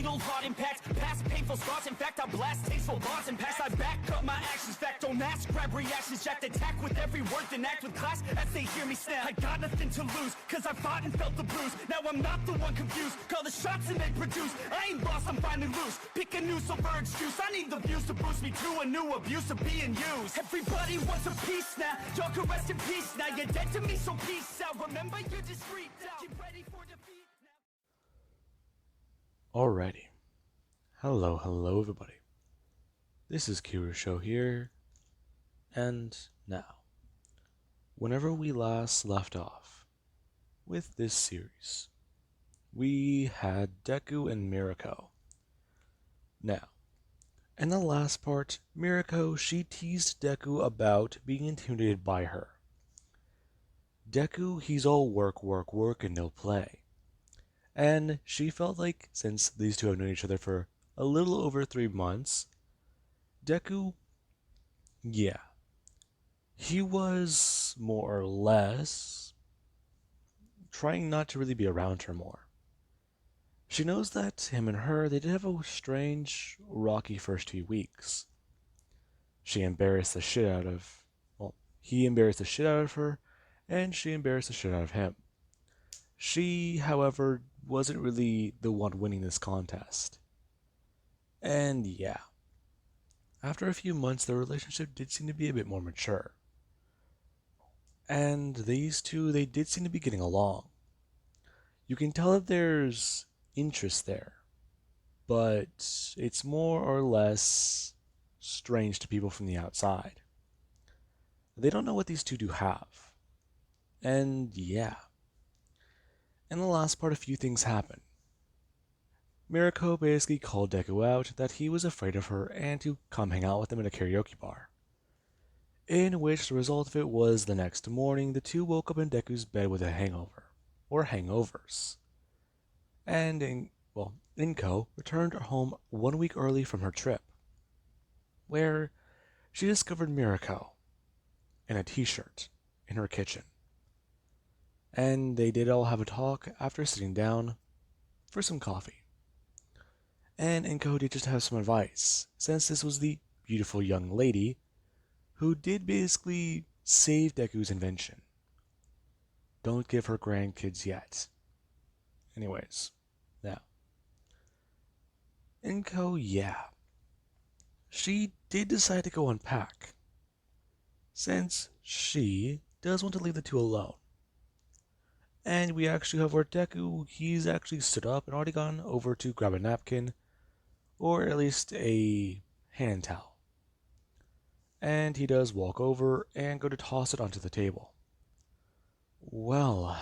fatal heart impacts, past painful scars. In fact, I blast tasteful bars and pass. I back up my actions, fact don't ask, grab reactions, jacked attack with every word, then act with class as they hear me snap. I got nothing to lose, cause I fought and felt the bruise. Now I'm not the one confused, call the shots and they produce. I ain't lost, I'm finally loose, pick a new silver excuse. I need the views to boost me to a new abuse of being used. Everybody wants a piece now, y'all can rest in peace now. You're dead to me, so peace out. Remember, you're discreet out. Get ready for defeat now. Alrighty. Hello everybody. This is Kirusho here, and now, whenever we last left off with this series, we had Deku and Mirako. Now, in the last part, Mirako, she teased Deku about being intimidated by her. Deku, he's all work, and no play. And she felt like, since these two have known each other for a little over 3 months, Deku, yeah, he was more or less trying not to really be around her more. She knows that him and her, they did have a strange, rocky first few weeks. She embarrassed the shit out of, he embarrassed the shit out of her, and she embarrassed the shit out of him. She, however, wasn't really the one winning this contest. And yeah, after a few months, their relationship did seem to be a bit more mature. And these two, they did seem to be getting along. You can tell that there's interest there, but it's more or less strange to people from the outside. They don't know what these two do have. And yeah. In the last part, a few things happen. Mirako basically called Deku out that he was afraid of her and to come hang out with them in a karaoke bar. In which the result of it was the next morning, the two woke up in Deku's bed with a hangover, or hangovers. And Inko returned home 1 week early from her trip, where she discovered Mirako in a t-shirt in her kitchen. And they did all have a talk after sitting down for some coffee. And Inko did just have some advice, since this was the beautiful young lady who did basically save Deku's invention. Don't give her grandkids yet. Anyways, now. Inko, yeah. She did decide to go unpack, since she does want to leave the two alone. And we actually have our Deku, he's actually stood up and already gone over to grab a napkin, or at least a hand towel. And he does walk over and go to toss it onto the table. Well,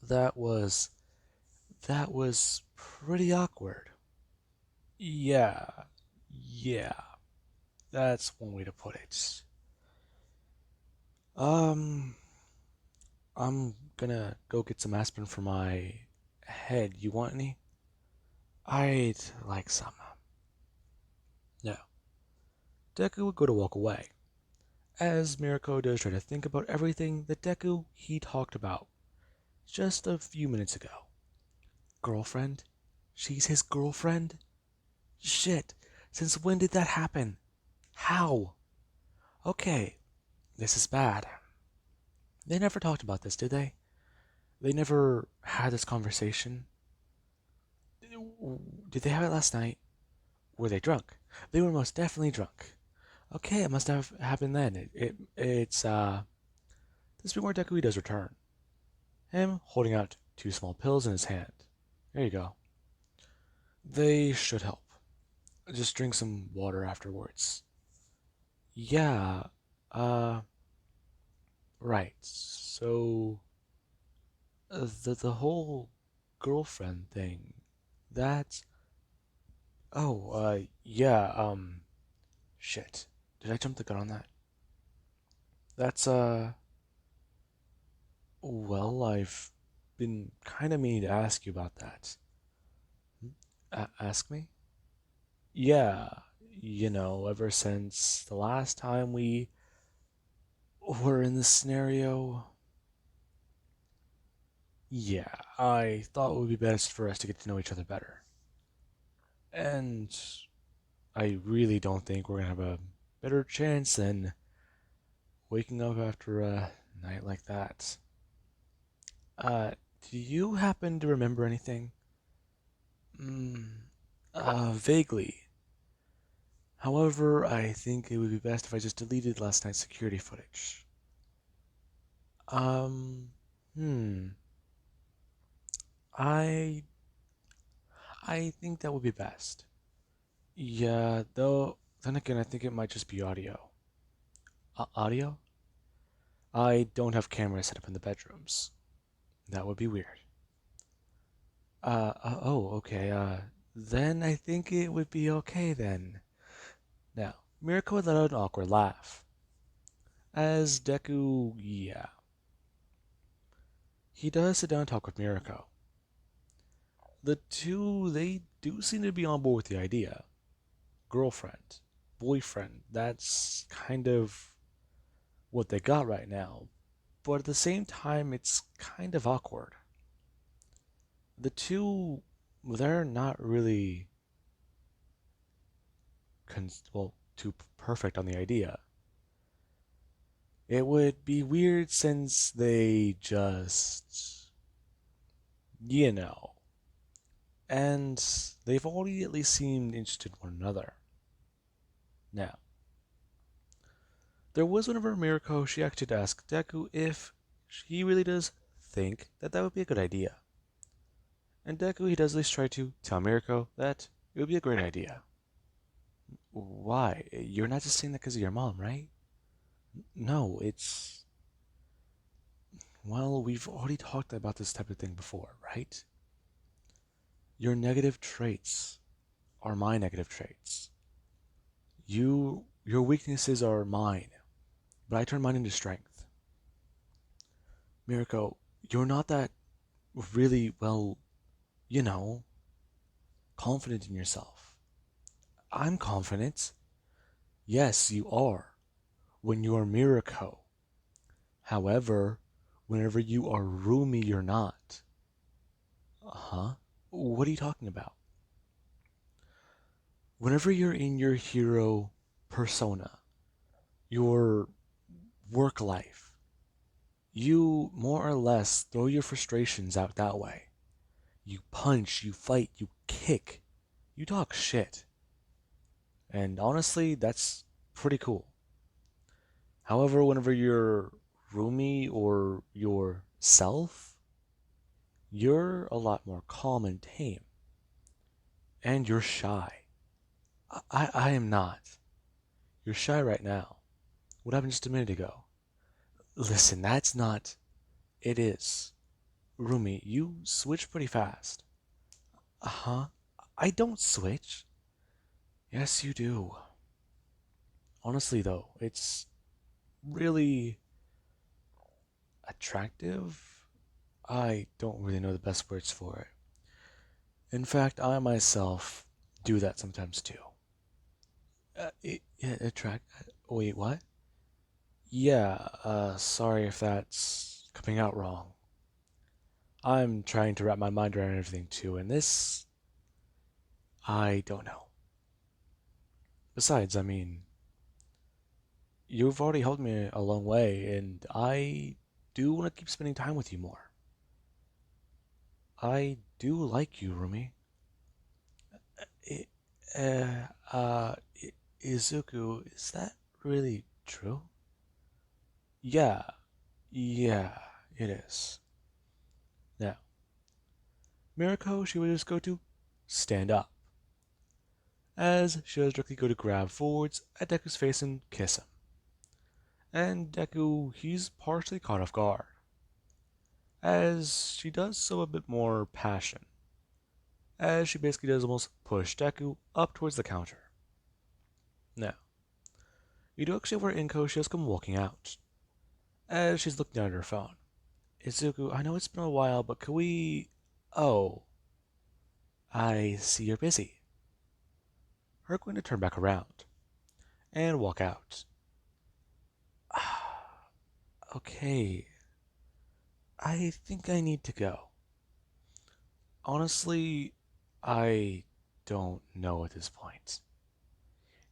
that was pretty awkward. Yeah, that's one way to put it. I'm gonna go get some aspirin for my head. You want any? I'd like some. No. Deku would go to walk away, as Mirako does try to think about everything that Deku he talked about just a few minutes ago. Girlfriend? She's his girlfriend? Shit, since when did that happen? How? Okay, this is bad. They never talked about this, did they? They never had this conversation? Did they have it last night? Were they drunk? They were most definitely drunk. Okay, it must have happened then. It's this bit where Deku does return. Him holding out 2 small pills in his hand. There you go. They should help. Just drink some water afterwards. Yeah, right. So, the whole girlfriend thing, that's... Oh, yeah, shit. Did I jump the gun on that? That's, well, I've been kind of meaning to ask you about that. Ask me? Yeah, ever since the last time we were in this scenario. Yeah, I thought it would be best for us to get to know each other better. And I really don't think we're gonna have a better chance than waking up after a night like that. Uh, do you happen to remember anything? Mm, vaguely. However, I think it would be best if I just deleted last night's security footage. Um, hmm. I I think that would be best. Yeah, though, then again, I think it might just be audio. Audio? I don't have cameras set up in the bedrooms. That would be weird. Oh, okay, then I think it would be okay then. Now, Mirko would let out an awkward laugh. As Deku, yeah. He does sit down and talk with Mirko. The two, they do seem to be on board with the idea. Girlfriend, boyfriend, that's kind of what they got right now. But at the same time, it's kind of awkward. The two, they're not really, too perfect on the idea. It would be weird since they just, you know, and they've already at least seemed interested in one another. Now, there was whenever Mirko, she actually did ask Deku if he really does think that that would be a good idea. And Deku, he does at least try to tell Mirko that it would be a great idea. Why? You're not just saying that because of your mom, right? No, it's. Well, we've already talked about this type of thing before, right? Your negative traits are my negative traits. Your weaknesses are mine, but I turn mine into strength. Mirko, you're not that really, you know, confident in yourself. I'm confident. Yes, you are. When you are Mirko. However, whenever you are Rumi, you're not. Huh? What are you talking about? Whenever you're in your hero persona, your work life, you more or less throw your frustrations out that way. You punch, you fight, you kick, you talk shit. And honestly, that's pretty cool. However, whenever you're Rumi or yourself, you're a lot more calm and tame. And you're shy. I am not. You're shy right now. What happened just a minute ago? Listen, that's not. It is. Rumi, you switch pretty fast. Uh huh. I don't switch. Yes, you do. Honestly, though, it's really attractive. I don't really know the best words for it. In fact, I myself do that sometimes too. Attract. Wait, what? Yeah, sorry if that's coming out wrong. I'm trying to wrap my mind around everything too, and this, I don't know. Besides, I mean, you've already helped me a long way, and I do want to keep spending time with you more. I do like you, Rumi. I, uh, uh, Izuku, is that really true? Yeah, yeah, it is. Now, Mirako, she would just go to stand up, as she does directly go to grab forwards at Deku's face and kiss him. And Deku, he's partially caught off guard, as she does so a bit more passion, as she basically does almost push Deku up towards the counter. Now, we do actually have where Inko, she has come walking out, as she's looking down at her phone. Izuku, I know it's been a while, but can we... Oh, I see you're busy. Her going to turn back around and walk out. Okay. I think I need to go. Honestly, I don't know at this point.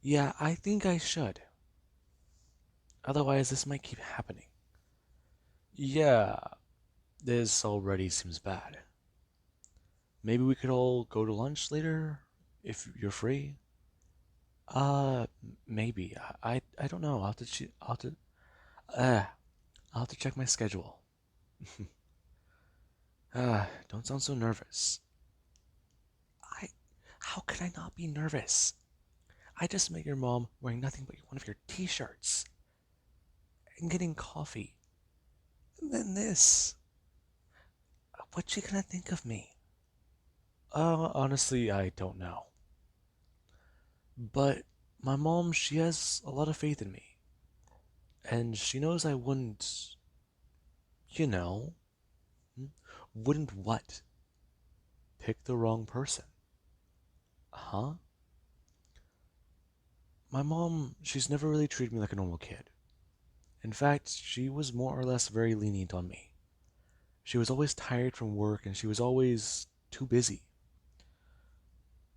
Yeah, I think I should. Otherwise, this might keep happening. Yeah, this already seems bad. Maybe we could all go to lunch later if you're free. Uh, maybe. I don't know. Uh, I'll have to check my schedule. Don't sound so nervous. I, how could I not be nervous? I just met your mom wearing nothing but one of your t-shirts and getting coffee. And then this. What's she gonna think of me? Honestly, I don't know. But my mom, she has a lot of faith in me. And she knows I wouldn't, you know, hmm, wouldn't what? Pick the wrong person. Huh? My mom, she's never really treated me like a normal kid. In fact, she was more or less very lenient on me. She was always tired from work and she was always too busy.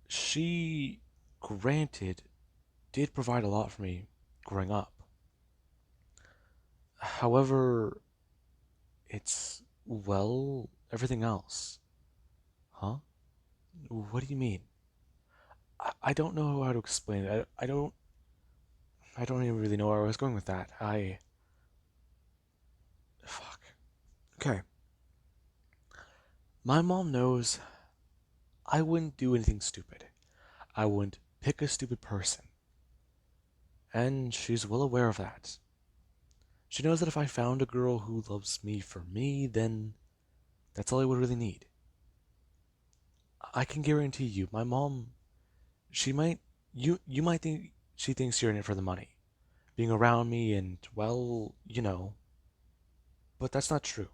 She, granted, did provide a lot for me growing up. However, it's, well, everything else. Huh? What do you mean? I don't know how to explain it. I don't even really know where I was going with that. Fuck. Okay. My mom knows I wouldn't do anything stupid. I wouldn't pick a stupid person. And she's well aware of that. She knows that if I found a girl who loves me for me, then that's all I would really need. I can guarantee you, my mom, she might, you might think she thinks you're in it for the money, being around me and, well, but that's not true.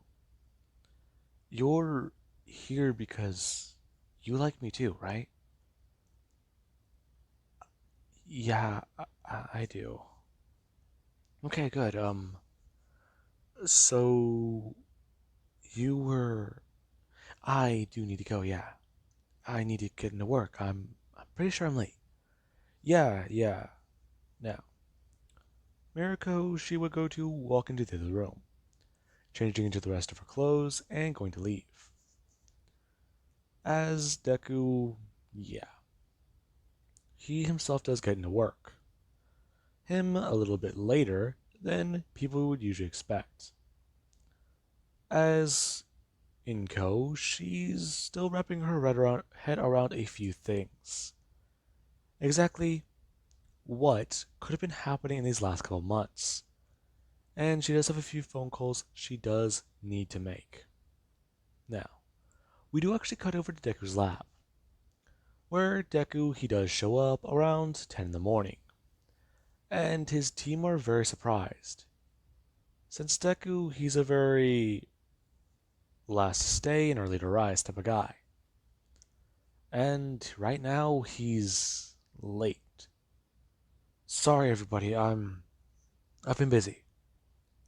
You're here because you like me too, right? Yeah, I do. Okay, good. So you were. I do need to go, yeah. I need to get into work. I'm pretty sure I'm late. Yeah, yeah. Now, Mirako, she would go to walk into the other room, changing into the rest of her clothes and going to leave. As Deku, yeah, he himself does get into work. Him a little bit later than people would usually expect. As Inko, she's still wrapping her head around a few things. Exactly what could have been happening in these last couple months. And she does have a few phone calls she does need to make. Now, we do actually cut over to Deku's lab, where Deku he does show up around 10 in the morning, and his team are very surprised. Since Deku he's a very last to stay and early to rise type of guy. And right now he's late. Sorry everybody, I've been busy.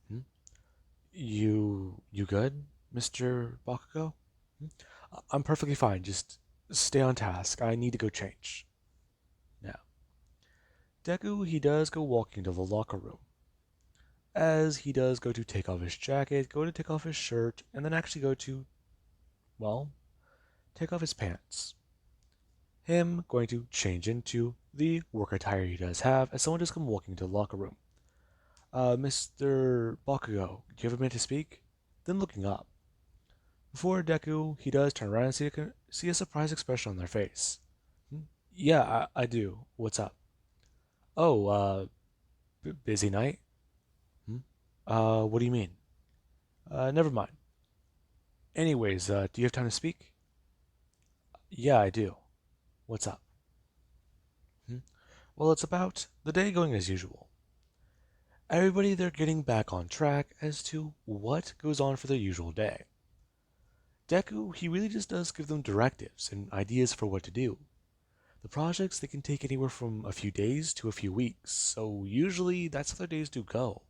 Hmm? You good, Mr. Bakugo? Hmm? I'm perfectly fine. Just stay on task. I need to go change. Now, Deku he does go walking to the locker room. As he does go to take off his jacket, go to take off his shirt, and then actually go to, well, take off his pants. Him going to change into the work attire he does have as someone just come walking into the locker room. Mr. Bakugo, do you have a minute to speak? Then looking up. Before Deku, he does turn around and see a surprised expression on their face. "Hmm? Yeah, I do. What's up? Oh, busy night? Hmm? What do you mean? Never mind. Anyways, do you have time to speak? Yeah, I do. What's up? Hmm? Well, it's about the day going as usual. Everybody they're getting back on track as to what goes on for their usual day. Deku, he really just does give them directives and ideas for what to do. The projects they can take anywhere from a few days to a few weeks, so usually that's how their days do go.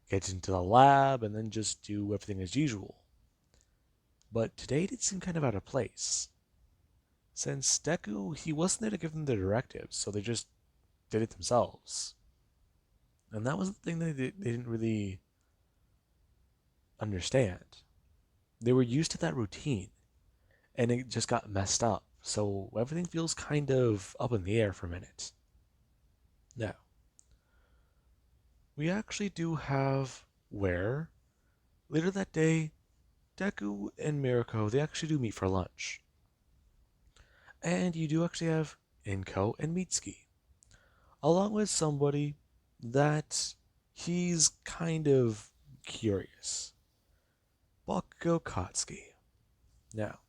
Get into the lab and then just do everything as usual. But today it seemed kind of out of place. Since Deku, he wasn't there to give them the directives, so they just did it themselves. And that was the thing that they didn't really understand. They were used to that routine, and it just got messed up. So everything feels kind of up in the air for a minute. Now, we actually do have where later that day, Deku and Mirako they actually do meet for lunch, and you do actually have Inko and Mitsuki, along with somebody that he's kind of curious, Bakugo Katsuki. Now,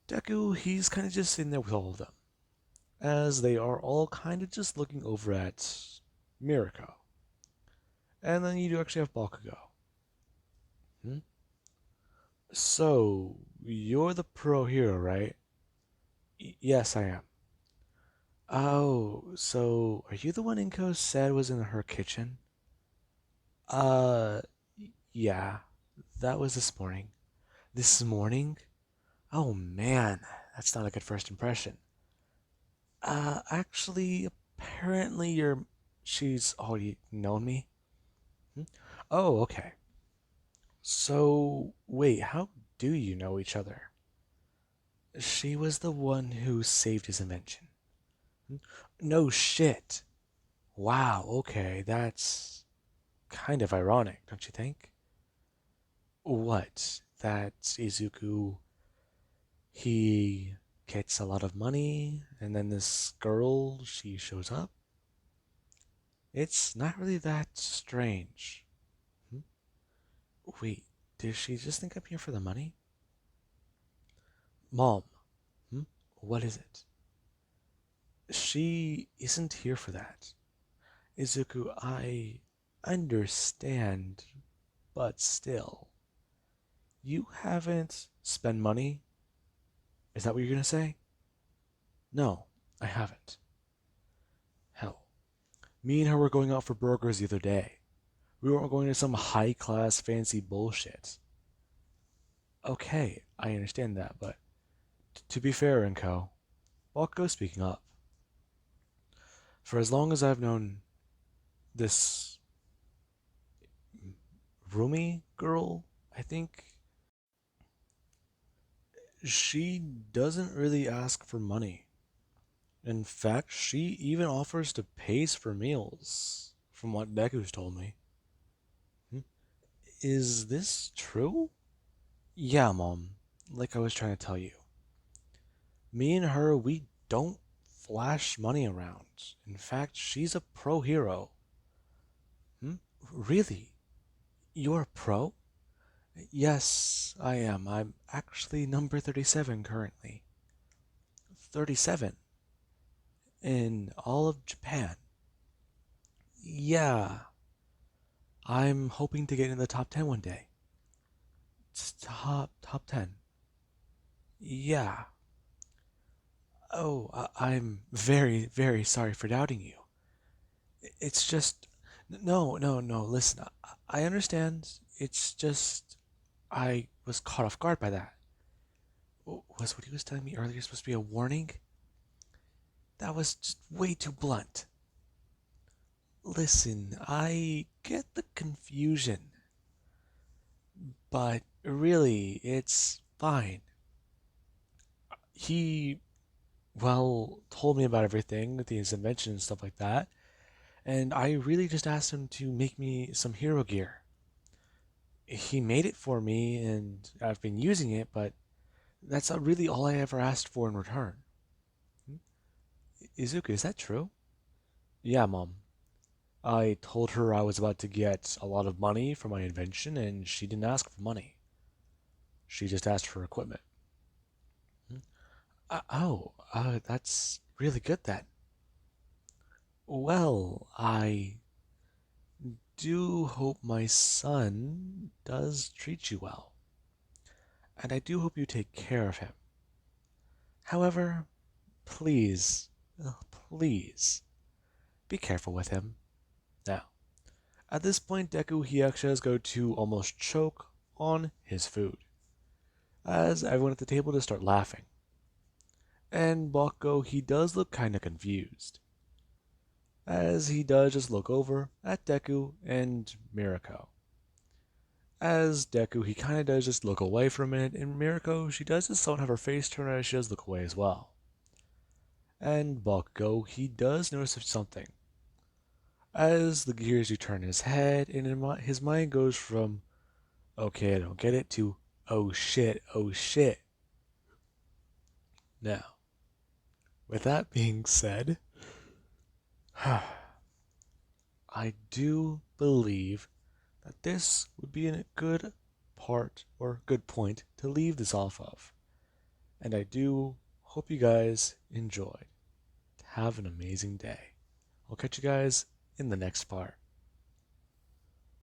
Deku he's kind of just sitting there with all of them, as they are all kind of just looking over at Mirako, and then you do actually have Bakugo. Hmm? So, you're the pro hero, right? Yes, I am. Oh, so are you the one Inko said was in her kitchen? Uh, yeah, that was this morning. This morning? Oh man, that's not a good first impression. Actually, apparently she's already known me. Hmm? Oh, okay. So, wait, how do you know each other? She was the one who saved his invention. Hmm? No shit. Wow, okay, that's kind of ironic, don't you think? What? That Izuku, he gets a lot of money, and then this girl, she shows up? It's not really that strange. Hmm? Wait, did she just think I'm here for the money? Mom, hmm? What is it? She isn't here for that. Izuku, I understand, but still. You haven't spent money? Is that what you're gonna say? No, I haven't. Hell, me and her were going out for burgers the other day. We weren't going to some high class fancy bullshit. Okay, I understand that, but to be fair, Inko, Bakugo speaking up. For as long as I've known this Rumi girl, I think she doesn't really ask for money. In fact, she even offers to pay for meals, from what Deku's told me. Hmm? Is this true? Yeah, Mom. Like I was trying to tell you. Me and her, we don't flash money around. In fact, she's a pro hero. Hmm? Really? You're a pro? Yes, I am. I'm actually number 37 currently. 37? In all of Japan? Yeah. I'm hoping to get in the top 10 one day. Top 10. Yeah. Oh, I'm very, very sorry for doubting you. It's just no, listen. I understand. It's just I was caught off guard by that. Was what he was telling me earlier supposed to be a warning? That was just way too blunt. Listen, I get the confusion, but really, it's fine. He, well, told me about everything with his invention and stuff like that, and I really just asked him to make me some hero gear. He made it for me, and I've been using it, but that's not really all I ever asked for in return. Hmm? Izuku, is that true? Yeah, Mom. I told her I was about to get a lot of money for my invention, and she didn't ask for money. She just asked for equipment. Hmm? That's really good then. Well, I do hope my son does treat you well, and I do hope you take care of him. However, please, please, be careful with him. Now, at this point, Deku he actually does go to almost choke on his food, as everyone at the table just start laughing. And Bakugo, he does look kinda confused, as he does just look over at Deku and Mirako. As Deku, he kinda does just look away for a minute, and Mirako, she does just somewhat have her face turned as she does look away as well. And Bakugo, he does notice something, as the gears return in his head, and his mind goes from, okay, I don't get it, to, oh shit, oh shit. Now, with that being said, I do believe that this would be a good part or good point to leave this off of. And I do hope you guys enjoyed. Have an amazing day. I'll catch you guys in the next part.